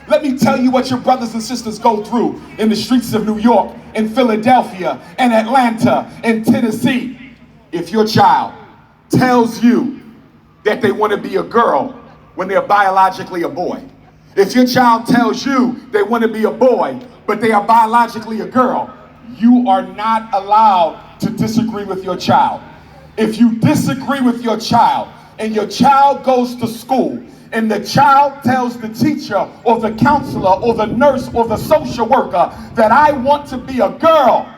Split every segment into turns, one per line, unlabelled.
Let me tell you what your brothers and sisters go through in the streets of New York, in Philadelphia, and Atlanta, and Tennessee. If your child tells you that they want to be a girl when they're biologically a boy, if your child tells you they want to be a boy, but they are biologically a girl, you are not allowed to disagree with your child. If you disagree with your child and your child goes to school and the child tells the teacher or the counselor or the nurse or the social worker that I want to be a girl,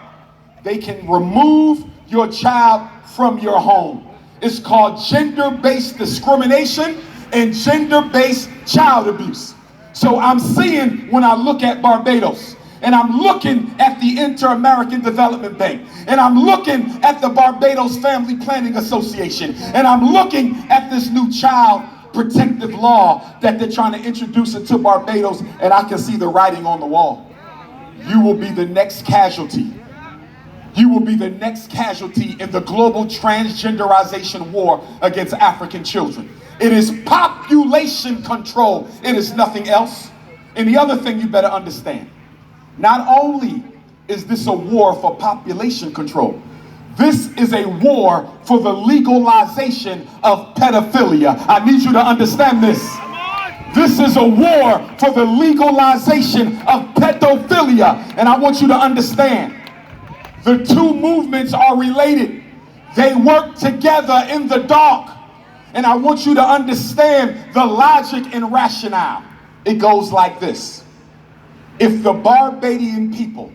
they can remove your child from your home. It's called gender-based discrimination and gender-based child abuse. So I'm seeing, when I look at Barbados, and I'm looking at the Inter-American Development Bank, and I'm looking at the Barbados Family Planning Association, and I'm looking at this new child protective law that they're trying to introduce into Barbados, and I can see the writing on the wall. You will be the next casualty. You will be the next casualty in the global transgenderization war against African children. It is population control. It is nothing else. And the other thing you better understand, not only is this a war for population control, this is a war for the legalization of pedophilia. I need you to understand this. This is a war for the legalization of pedophilia. And I want you to understand, the two movements are related. They work together in the dark. And I want you to understand the logic and rationale. It goes like this. If the Barbadian people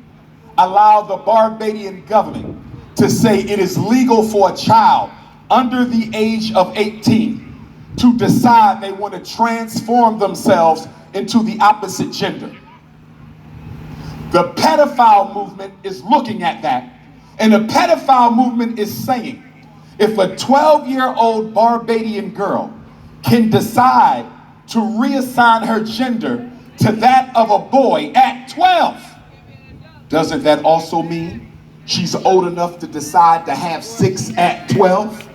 allow the Barbadian government to say it is legal for a child under the age of 18 to decide they want to transform themselves into the opposite gender, the pedophile movement is looking at that, and the pedophile movement is saying, if a 12-year-old Barbadian girl can decide to reassign her gender to that of a boy at 12, doesn't that also mean she's old enough to decide to have sex at 12?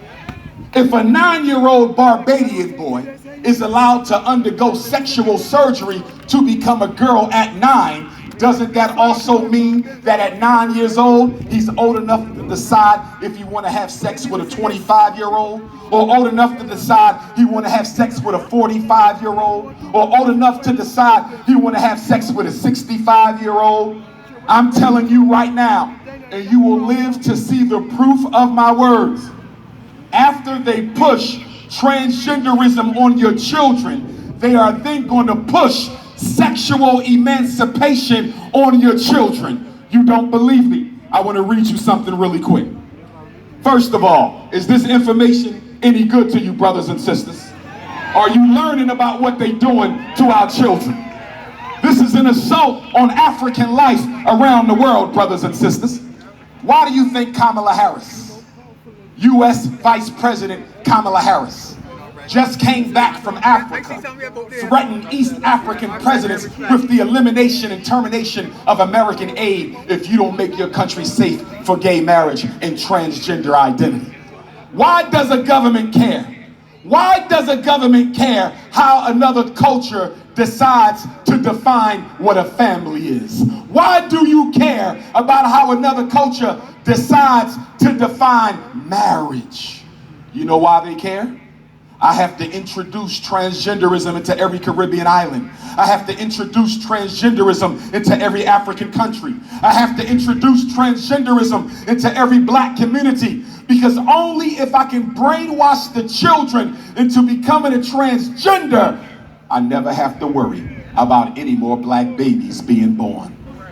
If a 9-year-old Barbadian boy is allowed to undergo sexual surgery to become a girl at 9, doesn't that also mean that at 9 years old, he's old enough to decide if you want to have sex with a 25-year-old, or old enough to decide he want to have sex with a 45-year-old, or old enough to decide he want to have sex with a 65-year-old? I'm telling you right now, and you will live to see the proof of my words. After they push transgenderism on your children, they are then going to push sexual emancipation on your children. You don't believe me? I want to read you something really quick. First of all, is this information any good to you, brothers and sisters? Are you learning about what they're doing to our children? This is an assault on African life around the world, brothers and sisters. Why do you think Kamala Harris, U.S. Vice President Kamala Harris, just came back from Africa, threatened East African presidents with the elimination and termination of American aid if you don't make your country safe for gay marriage and transgender identity? Why does a government care? Why does a government care how another culture decides to define what a family is? Why do you care about how another culture decides to define marriage? You know why they care? I have to introduce transgenderism into every Caribbean island. I have to introduce transgenderism into every African country. I have to introduce transgenderism into every black community, because only if I can brainwash the children into becoming a transgender, I never have to worry about any more black babies being born.